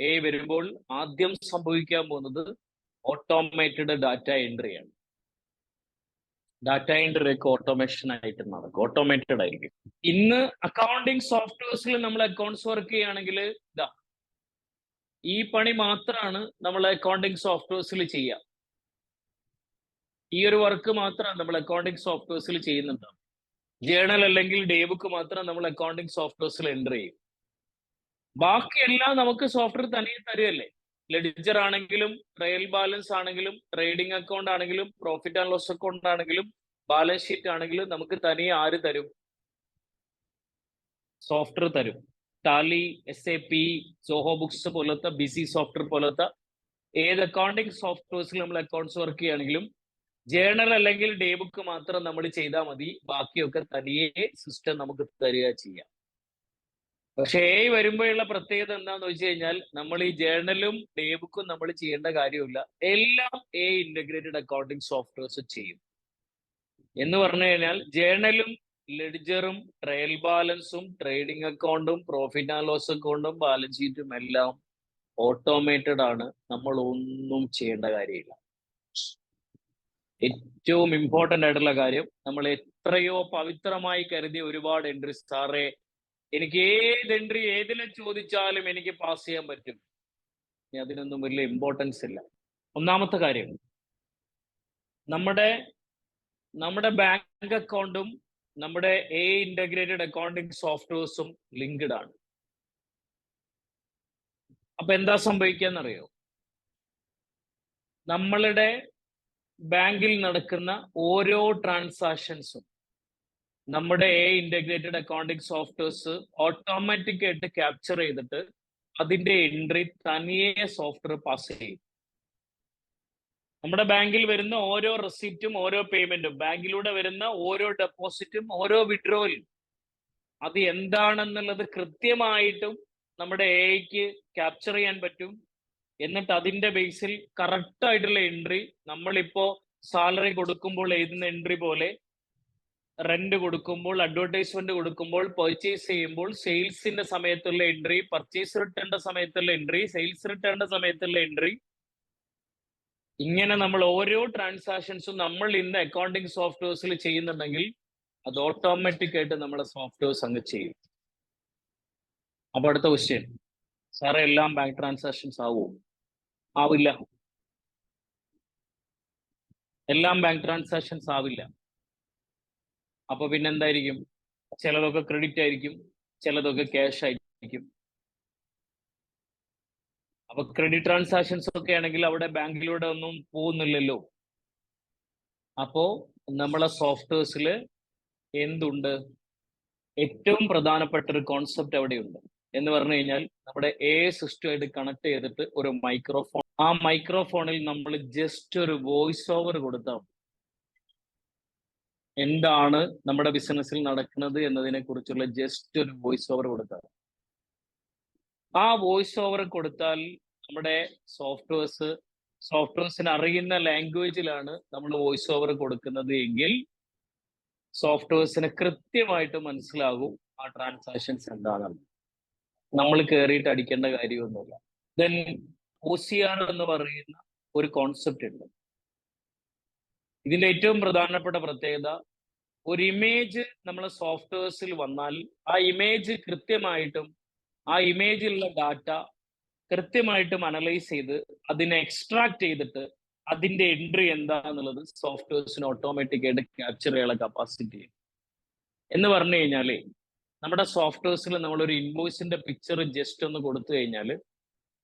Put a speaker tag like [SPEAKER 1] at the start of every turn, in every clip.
[SPEAKER 1] A വരുമ്പോൾ ആദ്യം സംഭവിക്കാൻ പോകുന്നത് ഓട്ടോമേറ്റഡ് ഡാറ്റ എൻട്രിയാണ്. ഡാറ്റ എൻട്രി ഒക്കെ ഓട്ടോമേഷൻ ആയിട്ട് നടക്കും, ഓട്ടോമേറ്റഡ് ആയിരിക്കും. ഇന്ന് അക്കൗണ്ടിങ് സോഫ്റ്റ്വെയർസിൽ നമ്മൾ അക്കൗണ്ട്സ് വർക്ക് ചെയ്യുകയാണെങ്കിൽ ഇതാ ഈ പണി മാത്രമാണ് നമ്മൾ അക്കൗണ്ടിങ് സോഫ്റ്റ്വെയർസിൽ ചെയ്യുക. ഈ ഒരു വർക്ക് മാത്രമാണ് നമ്മൾ അക്കൗണ്ടിങ് സോഫ്റ്റ്വെയർസിൽ ചെയ്യുന്നുണ്ടാവും. ജേണൽ അല്ലെങ്കിൽ ഡേ ബുക്ക് മാത്രം നമ്മൾ അക്കൗണ്ടിങ് സോഫ്റ്റ്വെയർസിൽ എൻ്റർ ചെയ്യും. ബാക്കിയെല്ലാം നമുക്ക് സോഫ്റ്റ്വെയർ തനിയെ തരുമല്ലേ. ലെഡ്ജർ ആണെങ്കിലും ട്രയൽ ബാലൻസ് ആണെങ്കിലും ട്രേഡിംഗ് അക്കൗണ്ട് ആണെങ്കിലും പ്രോഫിറ്റ് ആൻഡ് ലോസ് അക്കൗണ്ട് ആണെങ്കിലും ബാലൻസ് ഷീറ്റ് ആണെങ്കിലും നമുക്ക് തനിയെ ആര് തരും? സോഫ്റ്റ്വെയർ തരും. ടാലി, SAP, സോഹോ ബുക്സ് പോലത്തെ ബിസി സോഫ്റ്റ്വെയർ പോലത്തെ ഏത് അക്കൗണ്ടിങ് സോഫ്റ്റ്വെയർസിൽ നമ്മൾ അക്കൗണ്ട്സ് വർക്ക് ചെയ്യുകയാണെങ്കിലും ജേണൽ അല്ലെങ്കിൽ ഡേ ബുക്ക് മാത്രം നമ്മൾ ചെയ്താൽ മതി, ബാക്കിയൊക്കെ തനിയെ സിസ്റ്റം നമുക്ക് തരിക ചെയ്യാം. പക്ഷേ എ വരുമ്പോഴുള്ള പ്രത്യേകത എന്താണെന്ന് വെച്ച് കഴിഞ്ഞാൽ നമ്മൾ ഈ ജേണലും ഡേ ബുക്കും നമ്മൾ ചെയ്യേണ്ട കാര്യമില്ല, എല്ലാം എ ഇന്റഗ്രേറ്റഡ് അക്കൗണ്ടിങ് സോഫ്റ്റ്വെയർസ് ചെയ്യും. എന്ന് പറഞ്ഞു കഴിഞ്ഞാൽ ജേണലും ലെഡ്ജറും ട്രയൽ ബാലൻസും ട്രേഡിംഗ് അക്കൗണ്ടും പ്രോഫിറ്റ് ആൻഡ് ലോസ് അക്കൗണ്ടും ബാലൻസ് ഷീറ്റും എല്ലാം ഓട്ടോമേറ്റഡ് ആണ്, നമ്മൾ ഒന്നും ചെയ്യേണ്ട കാര്യമില്ല. ഏറ്റവും ഇമ്പോർട്ടൻ്റ് ആയിട്ടുള്ള കാര്യം, നമ്മൾ എത്രയോ പവിത്രമായി കരുതിയ ഒരുപാട് എൻട്രി, സാറേ എനിക്ക് ഏത് എൻട്രി ഏതിനെ ചോദിച്ചാലും എനിക്ക് പാസ് ചെയ്യാൻ പറ്റും, അതിനൊന്നും വലിയ ഇമ്പോർട്ടൻസ് ഇല്ല. ഒന്നാമത്തെ കാര്യം, നമ്മുടെ ബാങ്ക് അക്കൗണ്ടും നമ്മുടെ എ ഇന്റഗ്രേറ്റഡ് അക്കൗണ്ടിങ് സോഫ്റ്റ്വെയർസും ലിങ്ക്ഡ് ആണ്. അപ്പൊ എന്താ സംഭവിക്കാന്നറിയോ? നമ്മളുടെ ബാങ്കിൽ നടക്കുന്ന ഓരോ ട്രാൻസാക്ഷൻസും നമ്മുടെ A integrated accounting softwares automatic ആയിട്ട് ക്യാപ്ചർ ചെയ്തിട്ട് അതിന്റെ എൻട്രി തനിയെ സോഫ്റ്റ്വെയർ പാസ് ചെയ്യും. നമ്മുടെ ബാങ്കിൽ വരുന്ന ഓരോ റെസിപ്റ്റും ഓരോ പേയ്മെന്റും, ബാങ്കിലൂടെ വരുന്ന ഓരോ ഡെപ്പോസിറ്റും ഓരോ വിഡ്രോവലും അത് എന്താണെന്നുള്ളത് കൃത്യമായിട്ടും നമ്മുടെ എക്ക് ക്യാപ്ചർ ചെയ്യാൻ പറ്റും. എന്നിട്ട് അതിന്റെ ബേസിൽ കറക്റ്റ് ആയിട്ടുള്ള എൻട്രി, നമ്മളിപ്പോ സാലറി കൊടുക്കുമ്പോൾ എഴുതുന്ന എൻട്രി പോലെ റെന്റ് കൊടുക്കുമ്പോൾ, അഡ്വർടൈസ്മെന്റ് കൊടുക്കുമ്പോൾ, പർച്ചേസ് ചെയ്യുമ്പോൾ സെയിൽസിന്റെ സമയത്തുള്ള എൻട്രി, പർച്ചേസ് റിട്ടേണിന്റെ സമയത്തുള്ള എൻട്രി, സെയിൽസ് റിട്ടേണിന്റെ സമയത്തുള്ള എൻട്രി, ഇങ്ങനെ നമ്മൾ ഓരോ ട്രാൻസാക്ഷൻസും നമ്മൾ ഇന്ന് അക്കൗണ്ടിങ് സോഫ്റ്റ്വെയർസിൽ ചെയ്യുന്നുണ്ടെങ്കിൽ അത് ഓട്ടോമാറ്റിക് ആയിട്ട് നമ്മുടെ സോഫ്റ്റ്വെയർസ് അങ്ങ് ചെയ്യും. അപ്പൊ അടുത്ത ക്വസ്റ്റ്യൻ, സാറേ എല്ലാം ബാങ്ക് ട്രാൻസാക്ഷൻസ് ആവുമോ? ആവില്ല. എല്ലാം ബാങ്ക് ട്രാൻസാക്ഷൻസ് ആവില്ല. അപ്പൊ പിന്നെന്തായിരിക്കും? ചിലതൊക്കെ ക്രെഡിറ്റ് ആയിരിക്കും, ചിലതൊക്കെ ക്യാഷ് ആയിരിക്കും. അപ്പൊ ക്രെഡിറ്റ് ട്രാൻസാക്ഷൻസ് ഒക്കെ ആണെങ്കിൽ അവിടെ ബാങ്കിലൂടെ ഒന്നും പോകുന്നില്ലല്ലോ. അപ്പോ നമ്മളെ സോഫ്റ്റ്വെയർസിൽ എന്തുണ്ട്? ഏറ്റവും പ്രധാനപ്പെട്ട ഒരു കോൺസെപ്റ്റ് അവിടെയുണ്ട്. എന്ന് പറഞ്ഞു കഴിഞ്ഞാൽ നമ്മുടെ എ സിസ്റ്റമായിട്ട് കണക്ട് ചെയ്തിട്ട് ഒരു മൈക്രോഫോൺ, ആ മൈക്രോഫോണിൽ നമ്മൾ ജസ്റ്റ് ഒരു വോയിസ് ഓവർ കൊടുത്താൽ എന്താണ് നമ്മുടെ ബിസിനസ്സിൽ നടക്കുന്നത് എന്നതിനെ കുറിച്ചുള്ള ജസ്റ്റ് ഒരു വോയിസ് ഓവർ കൊടുത്താൽ, ആ വോയിസ് ഓവർ കൊടുത്താൽ നമ്മുടെ സോഫ്റ്റ്വെയർസിന് അറിയുന്ന ലാംഗ്വേജിലാണ് നമ്മൾ വോയിസ് ഓവർ കൊടുക്കുന്നത് എങ്കിൽ സോഫ്റ്റ്വെയർസിന് കൃത്യമായിട്ട് മനസ്സിലാകും ആ ട്രാൻസാക്ഷൻസ് എന്താണെന്ന്. നമ്മൾ കയറിയിട്ട് അടിക്കേണ്ട കാര്യമൊന്നുമില്ല. ദെൻ OCR എന്ന് പറയുന്ന ഒരു കോൺസെപ്റ്റ് ഉണ്ട്. ഇതിന്റെ ഏറ്റവും പ്രധാനപ്പെട്ട പ്രത്യേകത, ഒരു ഇമേജ് നമ്മളെ സോഫ്റ്റ്വെയർസിൽ വന്നാൽ ആ ഇമേജ് കൃത്യമായിട്ടും ആ ഇമേജിലുള്ള ഡാറ്റ കൃത്യമായിട്ടും അനലൈസ് ചെയ്ത് അതിനെ എക്സ്ട്രാക്ട് ചെയ്തിട്ട് അതിന്റെ എൻട്രി എന്താന്നുള്ളത് സോഫ്റ്റ്വെയർസിന് ഓട്ടോമാറ്റിക് ആയിട്ട് ക്യാപ്ചർ ചെയ്യാനുള്ള കപ്പാസിറ്റി. എന്ന് പറഞ്ഞു കഴിഞ്ഞാല് നമ്മുടെ സോഫ്റ്റ്വെയർസിൽ നമ്മളൊരു ഇൻവോയ്സിന്റെ പിക്ചർ ജസ്റ്റ് ഒന്ന് കൊടുത്തു കഴിഞ്ഞാൽ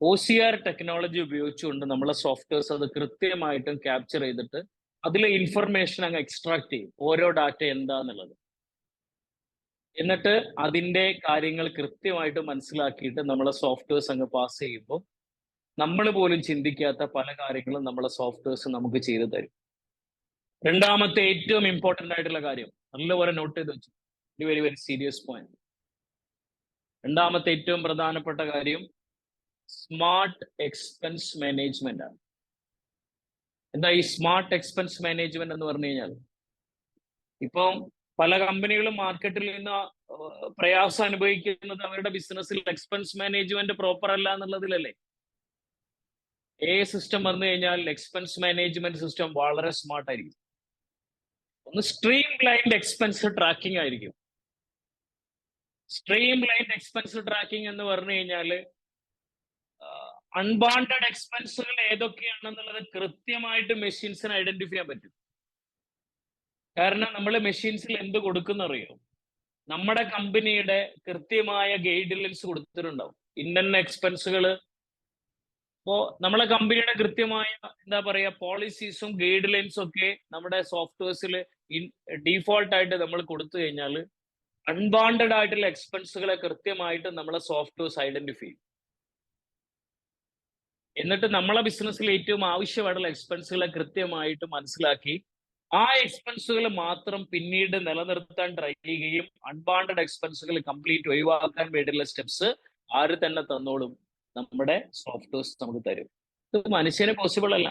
[SPEAKER 1] OCR ടെക്നോളജി ഉപയോഗിച്ചുകൊണ്ട് നമ്മളെ സോഫ്റ്റ്വെയർസ് അത് കൃത്യമായിട്ടും ക്യാപ്ചർ ചെയ്തിട്ട് അതിലെ ഇൻഫർമേഷൻ അങ്ങ് എക്സ്ട്രാക്ട് ചെയ്യും, ഓരോ ഡാറ്റ എന്താന്നുള്ളത്. എന്നിട്ട് അതിന്റെ കാര്യങ്ങൾ കൃത്യമായിട്ട് മനസ്സിലാക്കിയിട്ട് നമ്മളെ സോഫ്റ്റ്വെയർസ് അങ്ങ് പാസ് ചെയ്യുമ്പോൾ നമ്മൾ പോലും ചിന്തിക്കാത്ത പല കാര്യങ്ങളും നമ്മളെ സോഫ്റ്റ്വെയർസ് നമുക്ക് ചെയ്തു തരും. രണ്ടാമത്തെ ഏറ്റവും ഇമ്പോർട്ടൻ്റ് ആയിട്ടുള്ള കാര്യം, നല്ലപോലെ നോട്ട് ചെയ്ത് വെച്ചു, വെരി വെരി സീരിയസ് പോയിന്റ്. രണ്ടാമത്തെ ഏറ്റവും പ്രധാനപ്പെട്ട കാര്യം സ്മാർട്ട് എക്സ്പെൻസ് മാനേജ്മെന്റ് ആണ്. എന്താ ഈ സ്മാർട്ട് എക്സ്പെൻസ് മാനേജ്മെന്റ് എന്ന് പറഞ്ഞു കഴിഞ്ഞാൽ, ഇപ്പം പല കമ്പനികളും മാർക്കറ്റിൽ നിന്ന് പ്രയാസം അനുഭവിക്കുന്നത് അവരുടെ ബിസിനസ്സിൽ എക്സ്പെൻസ് മാനേജ്മെന്റ് പ്രോപ്പർ അല്ല എന്നുള്ളതിലല്ലേ. സിസ്റ്റം വന്നു കഴിഞ്ഞാൽ എക്സ്പെൻസ് മാനേജ്മെന്റ് സിസ്റ്റം വളരെ സ്മാർട്ട് ആയിരിക്കും. ഒന്ന് സ്ട്രീം ലൈൻഡ് എക്സ്പെൻസ് ട്രാക്കിംഗ് ആയിരിക്കും. സ്ട്രീം ലൈൻഡ് എക്സ്പെൻസ് ട്രാക്കിംഗ് എന്ന് പറഞ്ഞു കഴിഞ്ഞാൽ അൺവാണ്ടഡ് എക്സ്പെൻസുകൾ ഏതൊക്കെയാണെന്നുള്ളത് കൃത്യമായിട്ട് മെഷീൻസിന് ഐഡന്റിഫൈ ചെയ്യാൻ പറ്റും. കാരണം നമ്മൾ മെഷീൻസിൽ എന്ത് കൊടുക്കുന്നറിയോ? നമ്മുടെ കമ്പനിയുടെ കൃത്യമായ ഗൈഡ് ലൈൻസ് കൊടുത്തിട്ടുണ്ടാവും. ഇന്ന എക്സ്പെൻസുകൾ ഇപ്പോ നമ്മളെ കമ്പനിയുടെ കൃത്യമായ എന്താ പറയാ പോളിസീസും ഗൈഡ് ലൈൻസും ഒക്കെ നമ്മുടെ സോഫ്റ്റ്വെയർസിൽ ഡീഫോൾട്ട് ആയിട്ട് നമ്മൾ കൊടുത്തു കഴിഞ്ഞാൽ അൺവാണ്ടഡ് ആയിട്ടുള്ള എക്സ്പെൻസുകളെ കൃത്യമായിട്ട് നമ്മളെ സോഫ്റ്റ്വെയർസ് ഐഡന്റിഫൈ ചെയ്യും. എന്നിട്ട് നമ്മളെ ബിസിനസ്സിൽ ഏറ്റവും ആവശ്യമായിട്ടുള്ള എക്സ്പെൻസുകളെ കൃത്യമായിട്ട് മനസ്സിലാക്കി ആ എക്സ്പെൻസുകൾ മാത്രം പിന്നീട് നിലനിർത്താൻ ട്രൈ ചെയ്യുകയും അൺവാണ്ടഡ് എക്സ്പെൻസുകൾ കംപ്ലീറ്റ് ഒഴിവാക്കാൻ വേണ്ടിയുള്ള സ്റ്റെപ്സ് ആര് തന്നെ തന്നോളും, നമ്മുടെ സോഫ്റ്റ്വെയർസ് നമുക്ക് തരും. ഇത് മനുഷ്യന് പോസിബിൾ അല്ല.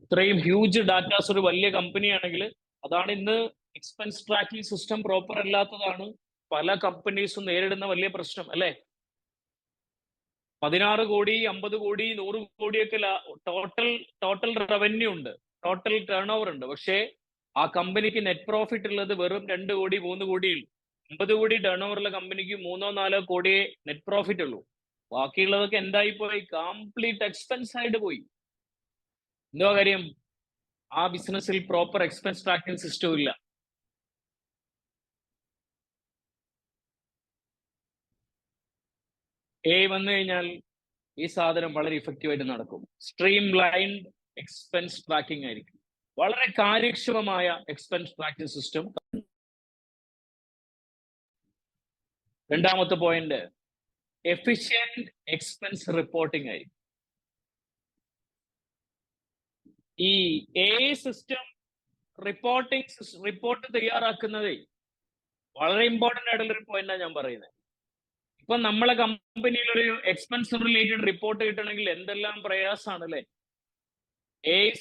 [SPEAKER 1] ഇത്രയും ഹ്യൂജ് ഡാറ്റാസ് ഒരു വലിയ കമ്പനി ആണെങ്കിൽ അതാണ് ഇന്ന് എക്സ്പെൻസ് ട്രാക്കിംഗ് സിസ്റ്റം പ്രോപ്പർ അല്ലാത്തതാണ് പല കമ്പനീസും നേരിടുന്ന വലിയ പ്രശ്നം അല്ലേ. 16 കോടി 50 കോടി 100 കോടിയൊക്കെ ടോട്ടൽ റവന്യൂ ഉണ്ട്, ടോട്ടൽ ടേൺ ഓവർ ഉണ്ട്. പക്ഷേ ആ കമ്പനിക്ക് നെറ്റ് പ്രോഫിറ്റ് ഉള്ളത് വെറും 2 കോടി 3 കോടിയുള്ളൂ. 50 കോടി ടേൺ ഓവറുള്ള കമ്പനിക്ക് 3-4 കോടിയെ നെറ്റ് പ്രോഫിറ്റ് ഉള്ളൂ. ബാക്കിയുള്ളതൊക്കെ എന്തായി പോയി? കംപ്ലീറ്റ് എക്സ്പെൻസ് ആയിട്ട് പോയി. എന്തോ കാര്യം? ആ ബിസിനസ്സിൽ പ്രോപ്പർ എക്സ്പെൻസ് ട്രാക്കിംഗ് സിസ്റ്റം ഇല്ല. വന്നു കഴിഞ്ഞാൽ ഈ സാധനം വളരെ ഇഫക്റ്റീവ് ആയിട്ട് നടക്കും. സ്ട്രീം ലൈൻഡ് എക്സ്പെൻസ് ട്രാക്കിംഗ് ആയിരിക്കും. വളരെ കാര്യക്ഷമമായ എക്സ്പെൻസ് ട്രാക്കിംഗ് സിസ്റ്റം. രണ്ടാമത്തെ പോയിന്റ് എഫിഷ്യന്റ് എക്സ്പെൻസ് റിപ്പോർട്ടിംഗ് ആയിരിക്കും. ഈ സിസ്റ്റം റിപ്പോർട്ട് തയ്യാറാക്കുന്നതേ വളരെ ഇമ്പോർട്ടന്റ് ആയിട്ടുള്ള ഒരു പോയിന്റാണ് ഞാൻ പറയുന്നത്. ഇപ്പൊ നമ്മളെ കമ്പനിയിൽ ഒരു എക്സ്പെൻസ് റിലേറ്റഡ് റിപ്പോർട്ട് കിട്ടണമെങ്കിൽ എന്തെല്ലാം പ്രയാസമാണ് അല്ലെ.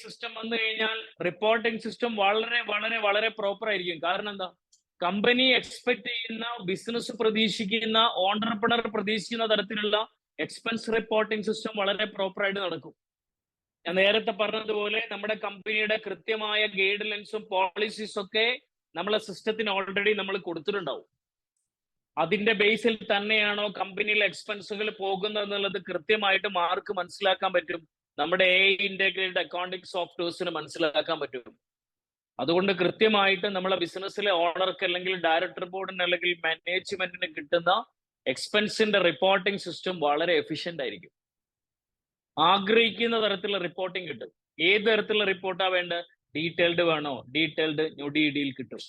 [SPEAKER 1] സിസ്റ്റം വന്നു കഴിഞ്ഞാൽ റിപ്പോർട്ടിംഗ് സിസ്റ്റം വളരെ വളരെ വളരെ പ്രോപ്പർ ആയിരിക്കും. കാരണം എന്താ? കമ്പനി എക്സ്പെക്ട് ചെയ്യുന്ന, ബിസിനസ് പ്രതീക്ഷിക്കുന്ന, ഓണ്ടർപ്രണർ പ്രതീക്ഷിക്കുന്ന തരത്തിലുള്ള എക്സ്പെൻസ് റിപ്പോർട്ടിംഗ് സിസ്റ്റം വളരെ പ്രോപ്പർ ആയിട്ട് നടക്കും. ഞാൻ നേരത്തെ പറഞ്ഞതുപോലെ നമ്മുടെ കമ്പനിയുടെ കൃത്യമായ ഗൈഡ് ലൈൻസും പോളിസീസും ഒക്കെ നമ്മളെ സിസ്റ്റത്തിന് ഓൾറെഡി നമ്മൾ കൊടുത്തിട്ടുണ്ടാവും. അതിന്റെ ബേസിൽ തന്നെയാണോ കമ്പനിയിലെ എക്സ്പെൻസുകൾ പോകുന്നത് എന്നുള്ളത് കൃത്യമായിട്ട് മാർക്ക് മനസ്സിലാക്കാൻ പറ്റും. നമ്മുടെ ഇന്റഗ്രേറ്റഡ് അക്കൗണ്ടിംഗ് സോഫ്റ്റ്വെയർസിന് മനസ്സിലാക്കാൻ പറ്റും. അതുകൊണ്ട് കൃത്യമായിട്ട് നമ്മളെ ബിസിനസ്സിലെ ഓണർക്ക് അല്ലെങ്കിൽ ഡയറക്ടർ ബോർഡിന് അല്ലെങ്കിൽ മാനേജ്മെന്റിന് കിട്ടുന്ന എക്സ്പെൻസിന്റെ റിപ്പോർട്ടിംഗ് സിസ്റ്റം വളരെ എഫിഷ്യന്റ് ആയിരിക്കും. ആഗ്രഹിക്കുന്ന തരത്തിലുള്ള റിപ്പോർട്ടിംഗ് കിട്ടും. ഏത് തരത്തിലുള്ള റിപ്പോർട്ടാ വേണ്ടത്? ഡീറ്റെയിൽഡ് വേണോ? ഡീറ്റെയിൽഡ് ഞൊടിയിടിയിൽ കിട്ടും.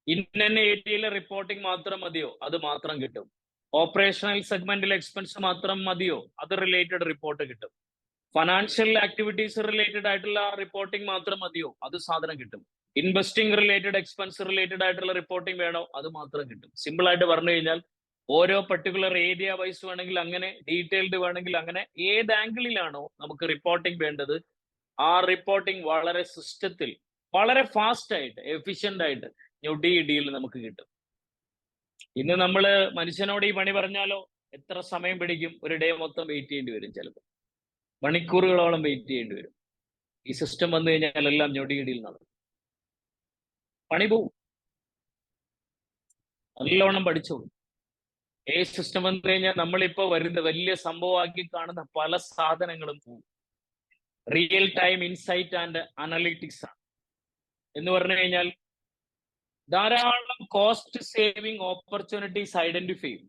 [SPEAKER 1] ഇന്ന ഏരിയയിലെ റിപ്പോർട്ടിംഗ് മാത്രം മതിയോ? അത് മാത്രം കിട്ടും. ഓപ്പറേഷണൽ സെഗ്മെന്റിലെ എക്സ്പെൻസ് മാത്രം മതിയോ? അത് റിലേറ്റഡ് റിപ്പോർട്ട് കിട്ടും. ഫിനാൻഷ്യൽ ആക്ടിവിറ്റീസ് റിലേറ്റഡ് ആയിട്ടുള്ള റിപ്പോർട്ടിംഗ് മാത്രം മതിയോ? അത് സാധനം കിട്ടും. ഇൻവെസ്റ്റിംഗ് റിലേറ്റഡ് എക്സ്പെൻസ് റിലേറ്റഡ് ആയിട്ടുള്ള റിപ്പോർട്ടിംഗ് വേണോ? അത് മാത്രം കിട്ടും. സിമ്പിൾ ആയിട്ട് പറഞ്ഞു കഴിഞ്ഞാൽ ഓരോ പർട്ടിക്കുലർ ഏരിയ വൈസ് വേണമെങ്കിൽ അങ്ങനെ, ഡീറ്റെയിൽഡ് വേണമെങ്കിൽ അങ്ങനെ, ഏത് ആംഗിളിലാണോ നമുക്ക് റിപ്പോർട്ടിംഗ് വേണ്ടത് ആ റിപ്പോർട്ടിംഗ് വളരെ സിസ്റ്റത്തിൽ വളരെ ഫാസ്റ്റ് ആയിട്ട് എഫിഷ്യന്റ് ആയിട്ട് ഞൊടിയിടിയിൽ നമുക്ക് കിട്ടും. ഇന്ന് നമ്മള് മനുഷ്യനോട് ഈ പണി പറഞ്ഞാലോ എത്ര സമയം പിടിക്കും? ഒരു ഡേ മൊത്തം വെയിറ്റ് ചെയ്യേണ്ടി വരും, ചിലപ്പോൾ മണിക്കൂറുകളോളം വെയിറ്റ് ചെയ്യേണ്ടി വരും. ഈ സിസ്റ്റം വന്നു കഴിഞ്ഞാൽ എല്ലാം ഞൊടിയിടിയിൽ നടക്കും. പണി പോവും. നല്ലോണം പഠിച്ചോളൂ. സിസ്റ്റം വന്നു കഴിഞ്ഞാൽ നമ്മളിപ്പോ വരുന്ന വലിയ സംഭവമാക്കി കാണുന്ന പല സാധനങ്ങളും പോവും. Real time insight and analytics ആണ്. എന്ന് പറഞ്ഞു കഴിഞ്ഞാൽ ധാരാളം കോസ്റ്റ് സേവിങ് ഓപ്പർച്യൂണിറ്റീസ് ഐഡന്റിഫൈ ചെയ്യും.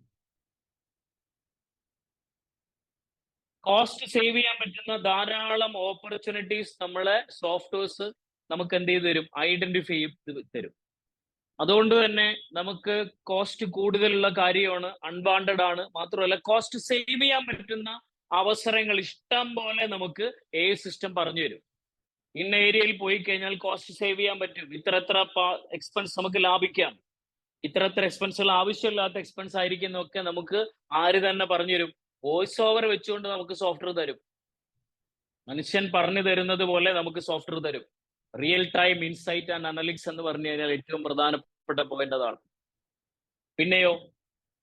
[SPEAKER 1] കോസ്റ്റ് സേവ് ചെയ്യാൻ പറ്റുന്ന ധാരാളം ഓപ്പർച്യൂണിറ്റീസ് നമ്മളെ സോഫ്റ്റ്വെയർസ് നമുക്ക് എന്ത് ചെയ്ത് തരും? ഐഡന്റിഫൈ ചെയ്ത് തരും. അതുകൊണ്ട് തന്നെ നമുക്ക് കോസ്റ്റ് കൂടുതലുള്ള കാര്യമാണ്, അൺവാണ്ടഡ് ആണ്. മാത്രമല്ല കോസ്റ്റ് സേവ് ചെയ്യാൻ പറ്റുന്ന അവസരങ്ങൾ ഇഷ്ടം പോലെ നമുക്ക് സിസ്റ്റം പറഞ്ഞു തരും. ഇന്ന ഏരിയയിൽ പോയി കഴിഞ്ഞാൽ കോസ്റ്റ് സേവ് ചെയ്യാൻ പറ്റും, ഇത്ര എക്സ്പെൻസ് നമുക്ക് ലാഭിക്കാം, ഇത്ര എക്സ്പെൻസുകൾ ആവശ്യമില്ലാത്ത എക്സ്പെൻസ് ആയിരിക്കുന്നൊക്കെ നമുക്ക് ആര് തന്നെ പറഞ്ഞു തരും? വോയിസ് ഓവർ വെച്ചുകൊണ്ട് നമുക്ക് സോഫ്റ്റ്വെയർ തരും. മനുഷ്യൻ പറഞ്ഞു തരുന്നത് പോലെ നമുക്ക് സോഫ്റ്റ്വെയർ തരും. Real time insight and analytics എന്ന് പറഞ്ഞു കഴിഞ്ഞാൽ ഏറ്റവും പ്രധാനപ്പെട്ട പോയിന്റ് അതാണ്. പിന്നെയോ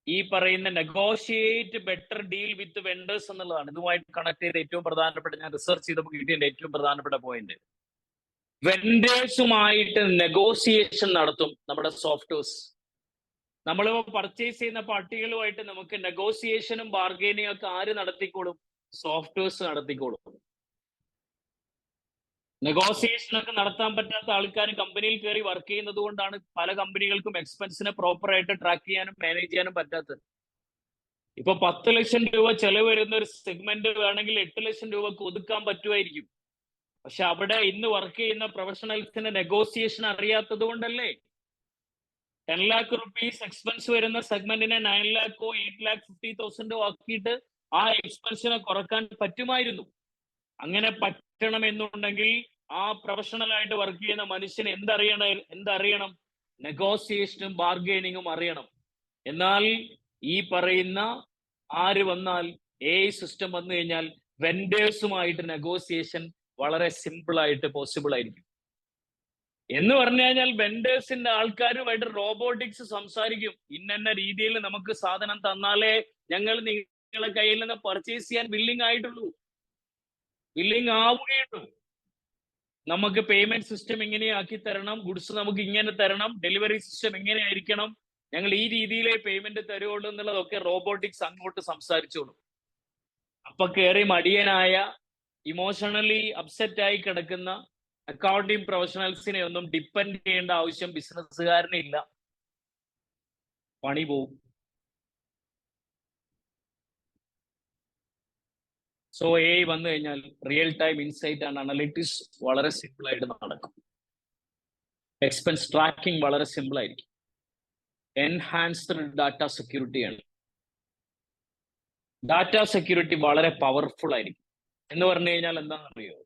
[SPEAKER 1] ഈ പറയുന്ന negotiate better deal with wonders എന്നുള്ളതാണ്. ഇതുമായിട്ട് കണക്ട് ചെയ്ത് ഏറ്റവും പ്രധാനപ്പെട്ട, ഞാൻ റിസർച്ച് ചെയ്തപ്പോൾ കിട്ടിയ ഏറ്റവും പ്രധാനപ്പെട്ട പോയിന്റ്, വെണ്ടേഴ്സുമായിട്ട് നെഗോസിയേഷൻ നടത്തും നമ്മുടെ സോഫ്റ്റ്വെയർസ്. നമ്മൾ പർച്ചേസ് ചെയ്യുന്ന പാർട്ടികളുമായിട്ട് നമുക്ക് നെഗോസിയേഷനും ബാർഗൈനിങ് ഒക്കെ ആര് നടത്തിക്കോളും? സോഫ്റ്റ്വെയർസ് നടത്തിക്കോളും. നെഗോസിയേഷൻ ഒക്കെ നടത്താൻ പറ്റാത്ത ആൾക്കാർ കമ്പനിയിൽ കയറി വർക്ക് ചെയ്യുന്നത് കൊണ്ടാണ് പല കമ്പനികൾക്കും എക്സ്പെൻസിനെ പ്രോപ്പറായിട്ട് ട്രാക്ക് ചെയ്യാനും മാനേജ് ചെയ്യാനും പറ്റാത്തത്. ഇപ്പൊ 10 ലക്ഷം രൂപ ചെലവ് വരുന്ന ഒരു സെഗ്മെന്റ് വേണമെങ്കിൽ 8 ലക്ഷം രൂപക്ക് ഒതുക്കാൻ പറ്റുമായിരിക്കും. പക്ഷെ അവിടെ ഇന്ന് വർക്ക് ചെയ്യുന്ന പ്രൊഫഷണൽസിന് നെഗോസിയേഷൻ അറിയാത്തത് കൊണ്ടല്ലേ 10 lakh rupees എക്സ്പെൻസ് വരുന്ന സെഗ്മെന്റിനെ 9 lakhോ 8,50,000 ആക്കിയിട്ട് ആ എക്സ്പെൻസിനെ കുറക്കാൻ പറ്റുമായിരുന്നു. അങ്ങനെ പറ്റണമെന്നുണ്ടെങ്കിൽ ആ പ്രൊഫഷണൽ ആയിട്ട് വർക്ക് ചെയ്യുന്ന മനുഷ്യന് എന്തറിയണം? നെഗോസിയേഷനും ബാർഗൈനിങ്ങും അറിയണം. എന്നാൽ ഈ പറയുന്ന ആര് വന്നാൽ, AI സിസ്റ്റം വന്നു കഴിഞ്ഞാൽ വെൻഡേഴ്സുമായിട്ട് നെഗോസിയേഷൻ വളരെ സിമ്പിൾ ആയിട്ട് പോസിബിൾ ആയിരിക്കും. എന്ന് പറഞ്ഞു കഴിഞ്ഞാൽ വെൻഡേഴ്സിന്റെ ആൾക്കാരുമായിട്ട് റോബോട്ടിക്സ് സംസാരിക്കും. ഇന്ന രീതിയിൽ നമുക്ക് സാധനം തന്നാലേ ഞങ്ങൾ നിങ്ങളെ കയ്യിൽ നിന്ന് പർച്ചേസ് ചെയ്യാൻ വില്ലിംഗ് ആയിട്ടുള്ളൂ, വില്ലിംഗ് ആവുകയുള്ളൂ. നമുക്ക് പേയ്മെന്റ് സിസ്റ്റം ഇങ്ങനെ ആക്കി തരണം, ഗുഡ്സ് നമുക്ക് ഇങ്ങനെ തരണം, ഡെലിവറി സിസ്റ്റം ഇങ്ങനെ ആയിരിക്കണം, ഞങ്ങൾ ഈ രീതിയിലേ പേയ്മെന്റ് തരുള്ളൂ എന്നുള്ളതൊക്കെ റോബോട്ടിക്സ് അങ്ങോട്ട് സംസാരിച്ചോളൂ. അപ്പൊ കയറി മടിയനായ, ഇമോഷണലി അപ്സെറ്റ് ആയി കിടക്കുന്ന അക്കൗണ്ടിങ് പ്രൊഫഷണൽസിനെ ഒന്നും ഡിപ്പെൻഡ് ചെയ്യേണ്ട ആവശ്യം ബിസിനസ്സുകാരന് ഇല്ല. പണി പോവും. സോ AI വന്നു കഴിഞ്ഞാൽ real time insight and analytics വളരെ സിമ്പിൾ ആയിട്ട് നടക്കും. എക്സ്പെൻസ് ട്രാക്കിംഗ് വളരെ സിമ്പിൾ ആയിരിക്കും. എൻഹാൻസ്ഡ് ഡാറ്റ സെക്യൂരിറ്റി ആണ്. ഡാറ്റ സെക്യൂരിറ്റി വളരെ പവർഫുൾ ആയിരിക്കും. എന്ന് പറഞ്ഞു കഴിഞ്ഞാൽ എന്താണെന്നറിയോ,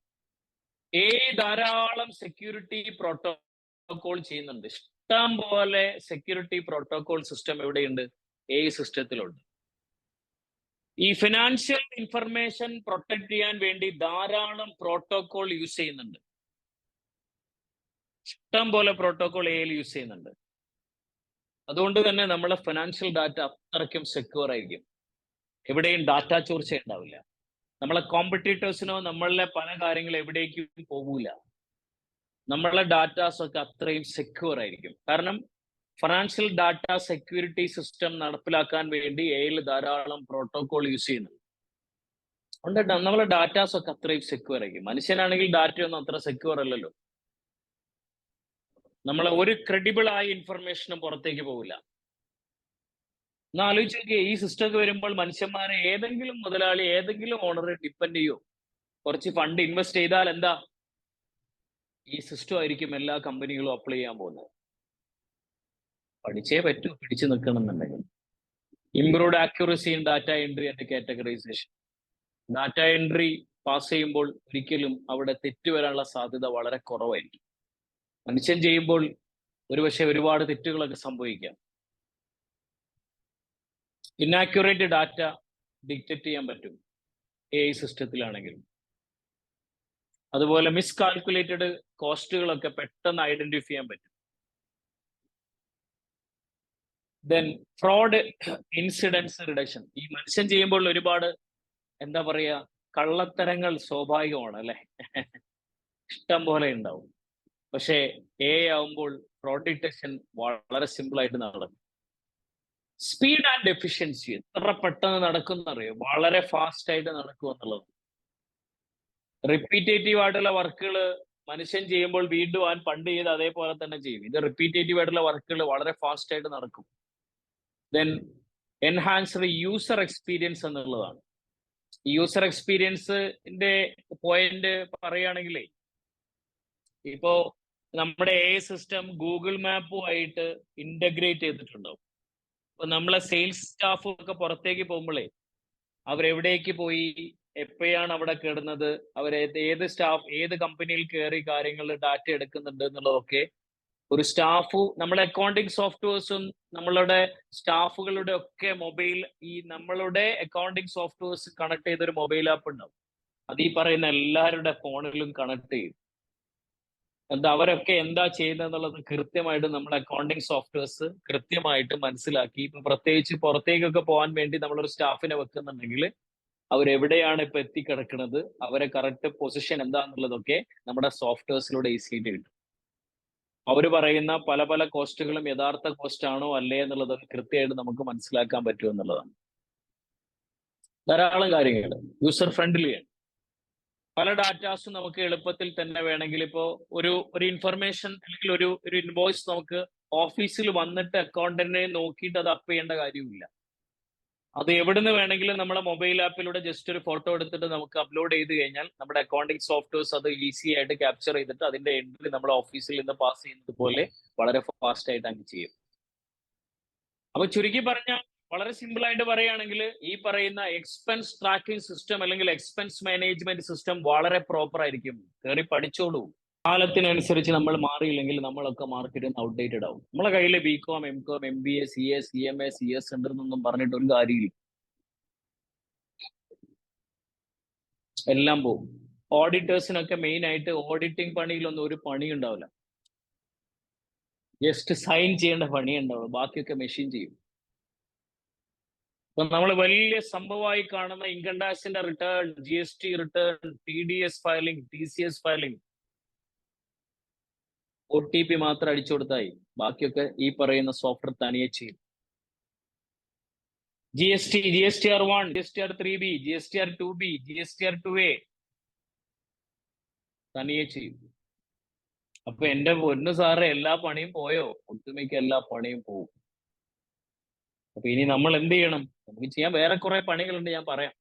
[SPEAKER 1] ധാരാളം സെക്യൂരിറ്റി പ്രോട്ടോകോൾ ചെയ്യുന്നുണ്ട്. ഇഷ്ടം പോലെ സെക്യൂരിറ്റി പ്രോട്ടോകോൾ സിസ്റ്റം എവിടെയുണ്ട്? AI സിസ്റ്റത്തിലുണ്ട്. ഈ ഫിനാൻഷ്യൽ ഇൻഫർമേഷൻ പ്രൊട്ടക്ട് ചെയ്യാൻ വേണ്ടി ധാരാളം പ്രോട്ടോകോൾ യൂസ് ചെയ്യുന്നുണ്ട്. ഇഷ്ടം പോലെ പ്രോട്ടോകോൾ AI യൂസ് ചെയ്യുന്നുണ്ട്. അതുകൊണ്ട് തന്നെ നമ്മളെ ഫിനാൻഷ്യൽ ഡാറ്റ അത്രയ്ക്കും സെക്യൂർ ആയിരിക്കും. എവിടെയും ഡാറ്റ ചോർച്ച ഉണ്ടാവില്ല. നമ്മളെ കോമ്പറ്റീറ്റേഴ്സിനോ നമ്മളിലെ പല കാര്യങ്ങളും എവിടേക്കും പോകൂല. നമ്മളെ ഡാറ്റാസ് ഒക്കെ അത്രയും സെക്യൂർ ആയിരിക്കും. കാരണം ഫിനാൻഷ്യൽ ഡാറ്റ സെക്യൂരിറ്റി സിസ്റ്റം നടപ്പിലാക്കാൻ വേണ്ടി AI ധാരാളം പ്രോട്ടോകോൾ യൂസ് ചെയ്യുന്നുണ്ട്. അതുകൊണ്ട് നമ്മളെ ഡാറ്റാസ് ഒക്കെ അത്രയും സെക്യൂർ ആയിരിക്കും. മനുഷ്യനാണെങ്കിൽ ഡാറ്റയൊന്നും അത്ര സെക്യൂർ അല്ലല്ലോ. നമ്മളെ ഒരു ക്രെഡിബിൾ ആയ ഇൻഫർമേഷനും പുറത്തേക്ക് പോകില്ല. ഒന്ന് ആലോചിച്ച് നോക്കിയേ, ഈ സിസ്റ്റം വരുമ്പോൾ മനുഷ്യന്മാരെ ഏതെങ്കിലും മുതലാളി, ഏതെങ്കിലും ഓണറെ ഡിപ്പെൻഡ് ചെയ്യോ? കുറച്ച് ഫണ്ട് ഇൻവെസ്റ്റ് ചെയ്താൽ എന്താ, ഈ സിസ്റ്റം ആയിരിക്കും എല്ലാ കമ്പനികളും അപ്ലൈ ചെയ്യാൻ പോകുന്നത്. പഠിച്ചേ പറ്റൂ, പിടിച്ചു നിൽക്കണം എന്നുണ്ടെങ്കിൽ. Improved accuracy in data entry and categorisation. Data entry pass ചെയ്യുമ്പോൾ ഒരിക്കലും അവിടെ തെറ്റ് വരാനുള്ള സാധ്യത വളരെ കുറവായിരിക്കും. മനുഷ്യൻ ചെയ്യുമ്പോൾ ഒരുപക്ഷെ ഒരുപാട് തെറ്റുകളൊക്കെ സംഭവിക്കാം. ഇന്നാക്യുറേറ്റ് ഡാറ്റ ഡിറ്റക്ട് ചെയ്യാൻ പറ്റും AI സിസ്റ്റത്തിലാണെങ്കിലും. അതുപോലെ മിസ്കാൽക്കുലേറ്റഡ് കോസ്റ്റുകളൊക്കെ പെട്ടെന്ന് ഐഡന്റിഫൈ ചെയ്യാൻ പറ്റും. Then fraud incidence reduction. ഈ മനുഷ്യൻ ചെയ്യുമ്പോൾ ഒരുപാട് എന്താ പറയാ, കള്ളത്തരങ്ങൾ സ്വാഭാവികമാണ് അല്ലെ, ഇഷ്ടം പോലെ ഉണ്ടാവും. പക്ഷേ AI ആവുമ്പോൾ ഫ്രോഡ് ഡിറ്റക്ഷൻ വളരെ സിമ്പിൾ ആയിട്ട് നടക്കും. Speed and efficiency. എത്ര പെട്ടെന്ന് നടക്കുന്നറിയോ? വളരെ ഫാസ്റ്റ് ആയിട്ട് നടക്കും എന്നുള്ളത്. റിപ്പീറ്റേറ്റീവ് ആയിട്ടുള്ള വർക്കുകൾ മനുഷ്യൻ ചെയ്യുമ്പോൾ വീണ്ടും അവൻ പണ്ട് ചെയ്ത് അതേപോലെ തന്നെ ചെയ്യും. ഇത് റിപ്പീറ്റേറ്റീവ് ആയിട്ടുള്ള വർക്കുകൾ വളരെ ഫാസ്റ്റ് ആയിട്ട് നടക്കും. ദെൻ എൻഹാൻസ്ഡ് യൂസർ എക്സ്പീരിയൻസ് എന്നുള്ളതാണ്. യൂസർ എക്സ്പീരിയൻസിന്റെ പോയിന്റ് പറയുകയാണെങ്കിലേ, ഇപ്പോ നമ്മുടെ AI സിസ്റ്റം ഗൂഗിൾ മാപ്പുമായിട്ട് ഇന്റഗ്രേറ്റ് ചെയ്തിട്ടുണ്ടാവും. അപ്പൊ നമ്മളെ സെയിൽസ് സ്റ്റാഫ് ഒക്കെ പുറത്തേക്ക് പോകുമ്പോഴേ അവരെവിടേക്ക് പോയി, എപ്പോഴാണ് അവിടെ കയറുന്നത്, ഏത് സ്റ്റാഫ് ഏത് കമ്പനിയിൽ കയറി കാര്യങ്ങൾ ഡാറ്റ എടുക്കുന്നുണ്ട് എന്നുള്ളതൊക്കെ ഒരു സ്റ്റാഫ്, നമ്മളെ അക്കൗണ്ടിങ് സോഫ്റ്റ്വെയർസും നമ്മളുടെ സ്റ്റാഫുകളുടെ ഒക്കെ മൊബൈൽ, ഈ നമ്മളുടെ അക്കൗണ്ടിങ് സോഫ്റ്റ്വെയർസ് കണക്ട് ചെയ്തൊരു മൊബൈൽ ആപ്പ് ഉണ്ടാവും. അത് ഈ പറയുന്ന എല്ലാവരുടെ ഫോണിലും കണക്ട് ചെയ്യും. എന്താ അവരൊക്കെ എന്താ ചെയ്യുന്നതെന്നുള്ളത് കൃത്യമായിട്ട് നമ്മൾ അക്കൗണ്ടിങ് സോഫ്റ്റ്വെയർസ് കൃത്യമായിട്ട് മനസ്സിലാക്കി. ഇപ്പൊ പ്രത്യേകിച്ച് പുറത്തേക്കൊക്കെ പോകാൻ വേണ്ടി നമ്മളൊരു സ്റ്റാഫിനെ വെക്കുന്നുണ്ടെങ്കിൽ അവരെവിടെയാണ് ഇപ്പൊ എത്തിക്കിടക്കുന്നത്, അവരെ കറക്റ്റ് പൊസിഷൻ എന്താന്നുള്ളതൊക്കെ നമ്മുടെ സോഫ്റ്റ്വെയർസിലൂടെ ഈസി ആയിട്ട് കിട്ടും. അവർ പറയുന്ന പല പല കോസ്റ്റുകളും യഥാർത്ഥ കോസ്റ്റ് ആണോ അല്ലേ എന്നുള്ളതൊക്കെ കൃത്യമായിട്ട് നമുക്ക് മനസ്സിലാക്കാൻ പറ്റും എന്നുള്ളതാണ്. ധാരാളം കാര്യങ്ങൾ യൂസർ ഫ്രണ്ട്ലി ആണ്. പല ഡാറ്റാസും നമുക്ക് എളുപ്പത്തിൽ തന്നെ വേണമെങ്കിൽ ഇപ്പോ ഒരു ഇൻഫർമേഷൻ അല്ലെങ്കിൽ ഒരു ഇൻവോയ്സ് നമുക്ക് ഓഫീസിൽ വന്നിട്ട് അക്കൗണ്ടന്റിനെ നോക്കിയിട്ട് അത് അപ്പ് ചെയ്യേണ്ട കാര്യമില്ല. അത് എവിടുന്ന് വേണമെങ്കിലും നമ്മുടെ മൊബൈൽ ആപ്പിലൂടെ ജസ്റ്റ് ഒരു ഫോട്ടോ എടുത്തിട്ട് നമുക്ക് അപ്ലോഡ് ചെയ്ത് കഴിഞ്ഞാൽ നമ്മുടെ അക്കൗണ്ടിങ് സോഫ്റ്റ്വെയർസ് അത് ഈസി ആയിട്ട് ക്യാപ്ചർ ചെയ്തിട്ട് അതിന്റെ എൻട്രി നമ്മുടെ ഓഫീസിൽ നിന്ന് പാസ് ചെയ്യുന്നത് പോലെ വളരെ ഫാസ്റ്റ് ആയിട്ട് അങ്ങ് ചെയ്യും. അപ്പൊ ചുരുക്കി പറഞ്ഞാൽ വളരെ സിമ്പിൾ ആയിട്ട് പറയുകയാണെങ്കിൽ ഈ പറയുന്ന എക്സ്പെൻസ് ട്രാക്കിംഗ് സിസ്റ്റം അല്ലെങ്കിൽ എക്സ്പെൻസ് മാനേജ്മെന്റ് സിസ്റ്റം വളരെ പ്രോപ്പർ ആയിരിക്കും. കയറി പഠിച്ചോളൂ. കാലത്തിനനുസരിച്ച് നമ്മൾ മാറിയില്ലെങ്കിൽ നമ്മളൊക്കെ മാർക്കറ്റിൽ നിന്ന് ഔട്ട്ഡേറ്റഡ് ആവും. നമ്മളെ കയ്യിൽ BCom, MCom, MBA, CA, CMA, CS ഉണ്ടെന്നൊന്നും പറഞ്ഞിട്ട് ഒരു കാര്യമില്ല. എല്ലാം പോകും. ഓഡിറ്റേഴ്സിനൊക്കെ മെയിൻ ആയിട്ട് ഓഡിറ്റിംഗ് പണിയിലൊന്നും ഒരു പണി ഉണ്ടാവില്ല. ജസ്റ്റ് സൈൻ ചെയ്യേണ്ട പണി ഉണ്ടാവുള്ളൂ, ബാക്കിയൊക്കെ മെഷീൻ ചെയ്യും. ഇപ്പൊ നമ്മൾ വലിയ സംഭവമായി കാണുന്ന ഇൻകം ടാക്സിന്റെ return, GST return, TDS filing, TCS filing, OTP മാത്രം അടിച്ചു കൊടുത്തായി, ബാക്കിയൊക്കെ ഈ പറയുന്ന സോഫ്റ്റ്വെയർ തനിയെ ചെയ്യും. GSTR1, GSTR3B, GSTR2B, GSTR2A തനിയെ ചെയ്യും. അപ്പൊ എന്റെ പൊന്നു സാറ് എല്ലാ പണിയും പോയോ? ഒട്ടുമിക്ക എല്ലാ പണിയും പോകും. അപ്പൊ ഇനി നമ്മൾ എന്ത് ചെയ്യണം? നമുക്ക് ചെയ്യാൻ വേറെ കുറെ പണികളുണ്ട്, ഞാൻ പറയാം.